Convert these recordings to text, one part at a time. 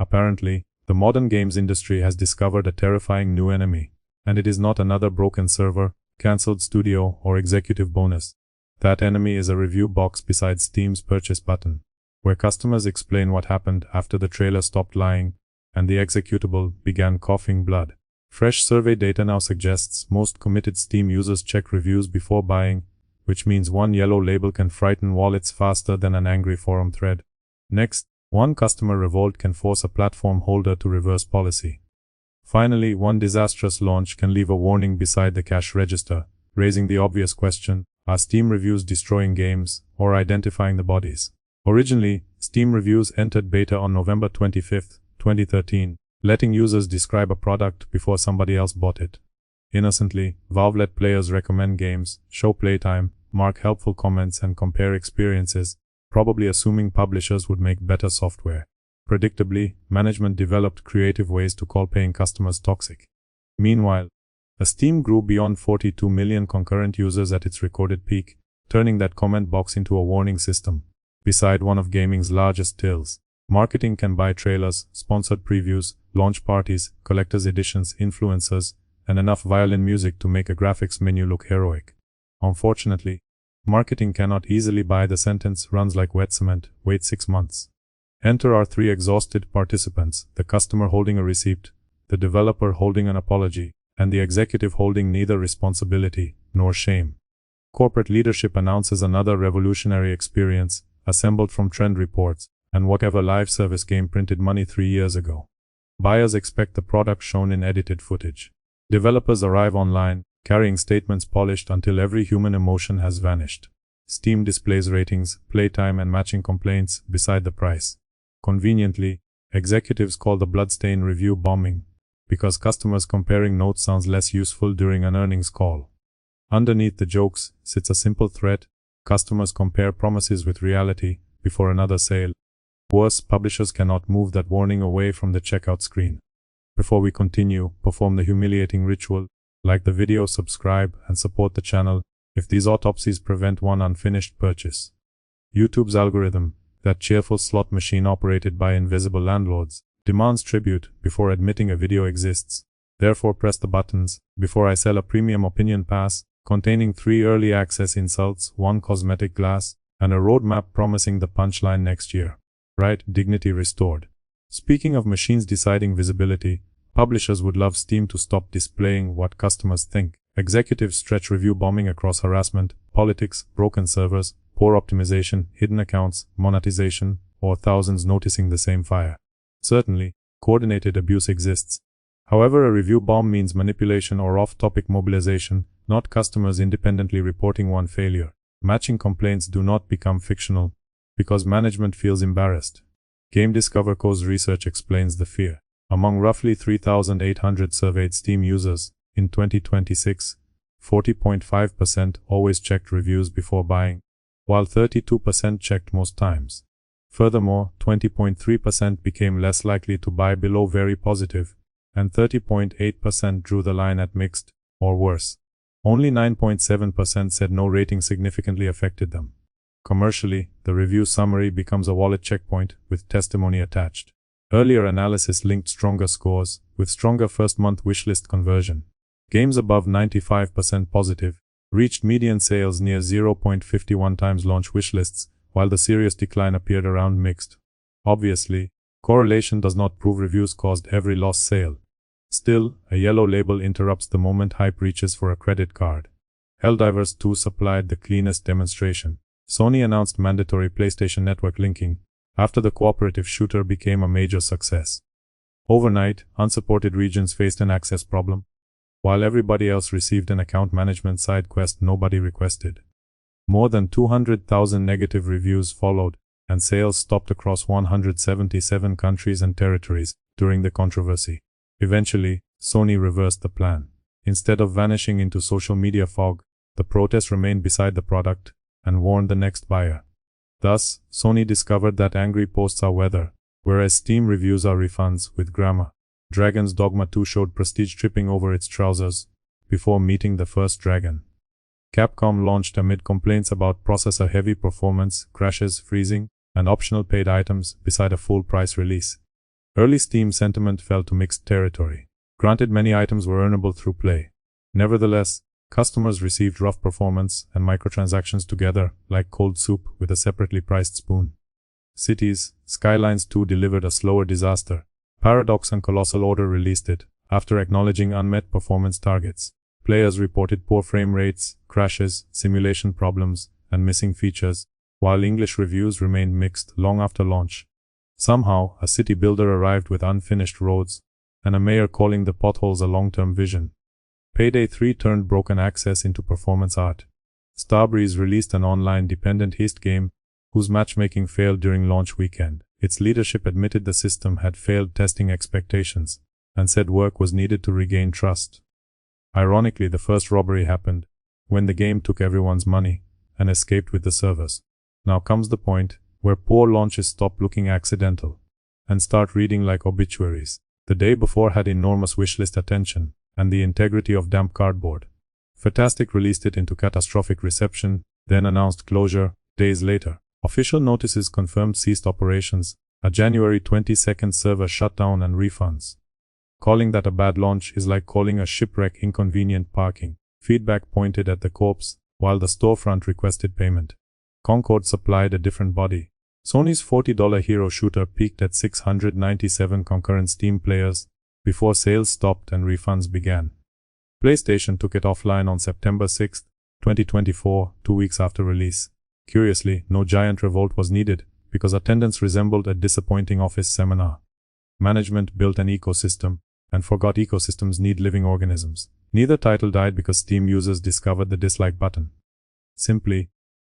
Apparently, the modern games industry has discovered a terrifying new enemy, and it is not another broken server, cancelled studio, or executive bonus. That enemy is a review box beside Steam's purchase button, where customers explain what happened after the trailer stopped lying and the executable began coughing blood. Fresh survey data now suggests most committed Steam users check reviews before buying, which means one yellow label can frighten wallets faster than an angry forum thread. Next, one customer revolt can force a platform holder to reverse policy. Finally, one disastrous launch can leave a warning beside the cash register, raising the obvious question, are Steam reviews destroying games, or identifying the bodies? Originally, Steam reviews entered beta on November 25, 2013, letting users describe a product before somebody else bought it. Innocently, Valve let players recommend games, show playtime, mark helpful comments and compare experiences, probably assuming publishers would make better software. Predictably, management developed creative ways to call paying customers toxic. Meanwhile, Steam grew beyond 42 million concurrent users at its recorded peak, turning that comment box into a warning system. Beside one of gaming's largest tills, marketing can buy trailers, sponsored previews, launch parties, collector's editions, influencers, and enough violin music to make a graphics menu look heroic. Unfortunately, marketing cannot easily buy the sentence runs like wet cement, wait 6 months. Enter our 3 exhausted participants, the customer holding a receipt, the developer holding an apology, and the executive holding neither responsibility nor shame. Corporate leadership announces another revolutionary experience, assembled from trend reports, and whatever live service game printed money 3 years ago. Buyers expect the product shown in edited footage. Developers arrive online, carrying statements polished until every human emotion has vanished. Steam displays ratings, playtime and matching complaints beside the price. Conveniently, executives call the bloodstain review bombing, because customers comparing notes sounds less useful during an earnings call. Underneath the jokes sits a simple threat: customers compare promises with reality before another sale. Worse, publishers cannot move that warning away from the checkout screen. Before we continue, perform the humiliating ritual: like the video, subscribe, and support the channel, if these autopsies prevent one unfinished purchase. YouTube's algorithm, that cheerful slot machine operated by invisible landlords, demands tribute before admitting a video exists. Therefore press the buttons before I sell a premium opinion pass containing 3 early access insults, 1 cosmetic glass, and a roadmap promising the punchline next year. Right, dignity restored. Speaking of machines deciding visibility, publishers would love Steam to stop displaying what customers think. Executives stretch review bombing across harassment, politics, broken servers, poor optimization, hidden accounts, monetization, or thousands noticing the same fire. Certainly, coordinated abuse exists. However, a review bomb means manipulation or off-topic mobilization, not customers independently reporting one failure. Matching complaints do not become fictional, because management feels embarrassed. Game Discover Co.'s research explains the fear. Among roughly 3,800 surveyed Steam users, in 2026, 40.5% always checked reviews before buying, while 32% checked most times. Furthermore, 20.3% became less likely to buy below very positive, and 30.8% drew the line at mixed, or worse. Only 9.7% said no rating significantly affected them. Commercially, the review summary becomes a wallet checkpoint with testimony attached. Earlier analysis linked stronger scores with stronger first-month wishlist conversion. Games above 95% positive reached median sales near 0.51 times launch wishlists, while the serious decline appeared around mixed. Obviously, correlation does not prove reviews caused every lost sale. Still, a yellow label interrupts the moment hype reaches for a credit card. Helldivers 2 supplied the cleanest demonstration. Sony announced mandatory PlayStation Network linking after the cooperative shooter became a major success. Overnight, unsupported regions faced an access problem, while everybody else received an account management side quest nobody requested. More than 200,000 negative reviews followed, and sales stopped across 177 countries and territories during the controversy. Eventually, Sony reversed the plan. Instead of vanishing into social media fog, the protest remained beside the product and warned the next buyer. Thus, Sony discovered that angry posts are weather, whereas Steam reviews are refunds with grammar. Dragon's Dogma 2 showed Prestige tripping over its trousers before meeting the first dragon. Capcom launched amid complaints about processor-heavy performance, crashes, freezing, and optional paid items beside a full-price release. Early Steam sentiment fell to mixed territory. Granted, many items were earnable through play. Nevertheless, customers received rough performance and microtransactions together, like cold soup with a separately priced spoon. Cities, Skylines 2 delivered a slower disaster. Paradox and Colossal Order released it, after acknowledging unmet performance targets. Players reported poor frame rates, crashes, simulation problems, and missing features, while English reviews remained mixed long after launch. Somehow, a city builder arrived with unfinished roads, and a mayor calling the potholes a long-term vision. Payday 3 turned broken access into performance art. Starbreeze released an online-dependent heist game, whose matchmaking failed during launch weekend. Its leadership admitted the system had failed testing expectations, and said work was needed to regain trust. Ironically, the first robbery happened when the game took everyone's money and escaped with the servers. Now comes the point where poor launches stop looking accidental and start reading like obituaries. The day before had enormous wishlist attention and the integrity of damp cardboard. Fantastic released it into catastrophic reception, then announced closure days later. Official notices confirmed ceased operations, a January 22nd server shutdown and refunds. Calling that a bad launch is like calling a shipwreck inconvenient parking. Feedback pointed at the corpse, while the storefront requested payment. Concord supplied a different body. Sony's $40 hero shooter peaked at 697 concurrent Steam players, before sales stopped and refunds began. PlayStation took it offline on September 6, 2024, 2 weeks after release. Curiously, no giant revolt was needed, because attendance resembled a disappointing office seminar. Management built an ecosystem, and forgot ecosystems need living organisms. Neither title died because Steam users discovered the dislike button. Simply,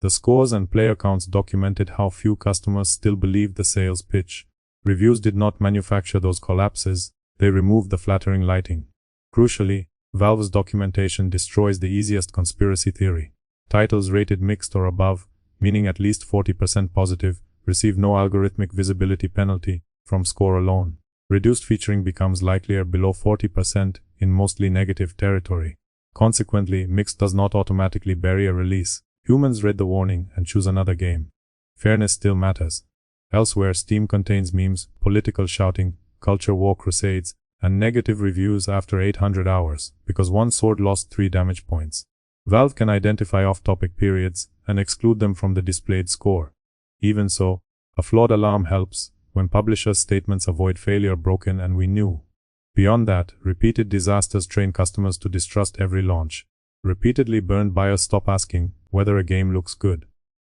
the scores and player counts documented how few customers still believed the sales pitch. Reviews did not manufacture those collapses, they removed the flattering lighting. Crucially, Valve's documentation destroys the easiest conspiracy theory. Titles rated mixed or above, meaning at least 40% positive, receive no algorithmic visibility penalty from score alone. Reduced featuring becomes likelier below 40% in mostly negative territory. Consequently, mixed does not automatically bury a release. Humans read the warning and choose another game. Fairness still matters. Elsewhere, Steam contains memes, political shouting, culture war crusades, and negative reviews after 800 hours, because one sword lost 3 damage points. Valve can identify off-topic periods and exclude them from the displayed score. Even so, a flawed alarm helps when publishers' statements avoid failure broken and we knew. Beyond that, repeated disasters train customers to distrust every launch. Repeatedly burned buyers stop asking whether a game looks good.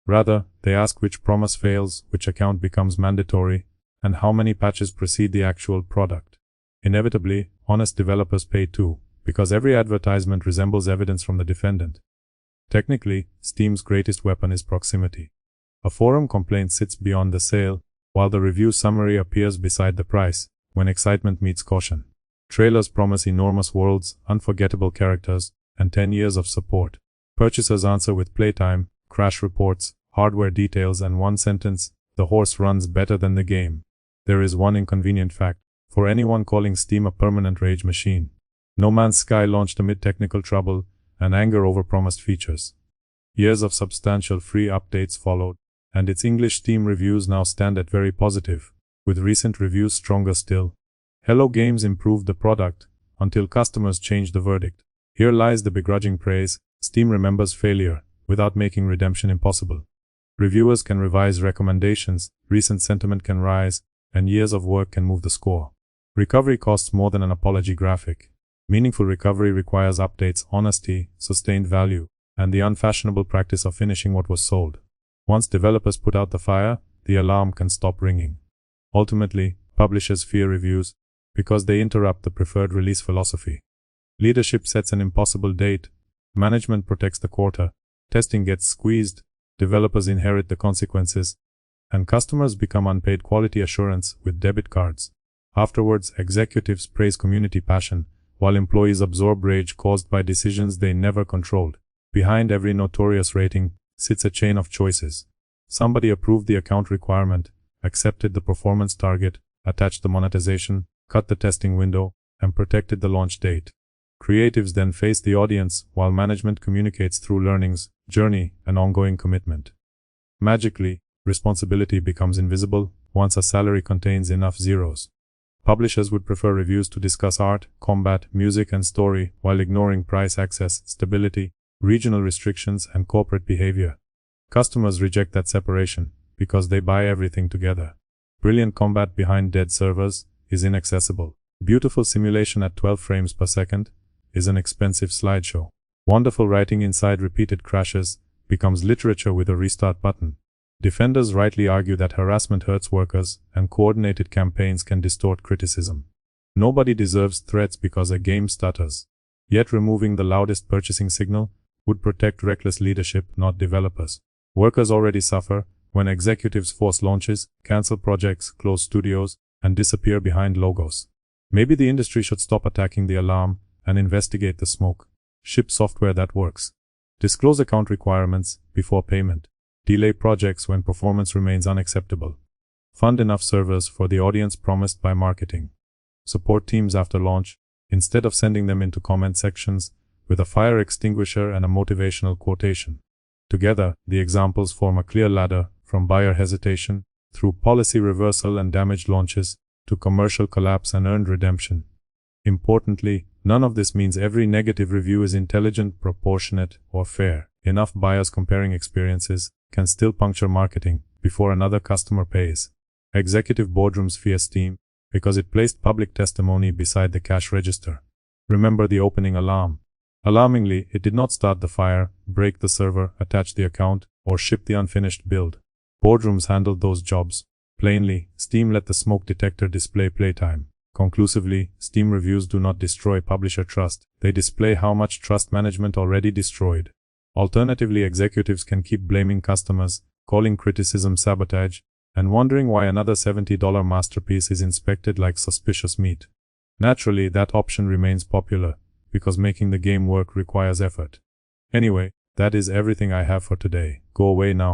Rather, they ask which promise fails, which account becomes mandatory, and how many patches precede the actual product. Inevitably, honest developers pay too, because every advertisement resembles evidence from the defendant. Technically, Steam's greatest weapon is proximity. A forum complaint sits beyond the sale, while the review summary appears beside the price, when excitement meets caution. Trailers promise enormous worlds, unforgettable characters, and 10 years of support. Purchasers answer with playtime, crash reports, hardware details, and one sentence: the horse runs better than the game. There is one inconvenient fact, for anyone calling Steam a permanent rage machine. No Man's Sky launched amid technical trouble and anger over promised features. Years of substantial free updates followed, and its English Steam reviews now stand at very positive, with recent reviews stronger still. Hello Games improved the product, until customers changed the verdict. Here lies the begrudging praise: Steam remembers failure, without making redemption impossible. Reviewers can revise recommendations, recent sentiment can rise, and years of work can move the score. Recovery costs more than an apology graphic. Meaningful recovery requires updates, honesty, sustained value, and the unfashionable practice of finishing what was sold. Once developers put out the fire, the alarm can stop ringing. Ultimately, publishers fear reviews, because they interrupt the preferred release philosophy. Leadership sets an impossible date, management protects the quarter, testing gets squeezed, developers inherit the consequences, and customers become unpaid quality assurance with debit cards. Afterwards, executives praise community passion, while employees absorb rage caused by decisions they never controlled. Behind every notorious rating sits a chain of choices. Somebody approved the account requirement, accepted the performance target, attached the monetization, cut the testing window, and protected the launch date. Creatives then face the audience, while management communicates through learnings, journey, and ongoing commitment. Magically, responsibility becomes invisible once a salary contains enough zeros. Publishers would prefer reviews to discuss art, combat, music and story, while ignoring price, access, stability, regional restrictions and corporate behavior. Customers reject that separation because they buy everything together. Brilliant combat behind dead servers is inaccessible. Beautiful simulation at 12 frames per second is an expensive slideshow. Wonderful writing inside repeated crashes becomes literature with a restart button. Defenders rightly argue that harassment hurts workers and coordinated campaigns can distort criticism. Nobody deserves threats because a game stutters. Yet removing the loudest purchasing signal would protect reckless leadership, not developers. Workers already suffer when executives force launches, cancel projects, close studios, and disappear behind logos. Maybe the industry should stop attacking the alarm and investigate the smoke. Ship software that works. Disclose account requirements before payment. Delay projects when performance remains unacceptable. Fund enough servers for the audience promised by marketing. Support teams after launch, instead of sending them into comment sections with a fire extinguisher and a motivational quotation. Together, the examples form a clear ladder from buyer hesitation, through policy reversal and damaged launches, to commercial collapse and earned redemption. Importantly, none of this means every negative review is intelligent, proportionate, or fair. Enough buyers comparing experiences can still puncture marketing before another customer pays. Executive boardrooms fear Steam because it placed public testimony beside the cash register. Remember the opening alarm. Alarmingly, it did not start the fire, break the server, attach the account, or ship the unfinished build. Boardrooms handled those jobs. Plainly, Steam let the smoke detector display playtime. Conclusively, Steam reviews do not destroy publisher trust, they display how much trust management already destroyed. Alternatively, executives can keep blaming customers, calling criticism sabotage, and wondering why another $70 masterpiece is inspected like suspicious meat. Naturally, that option remains popular, because making the game work requires effort. Anyway, that is everything I have for today. Go away now.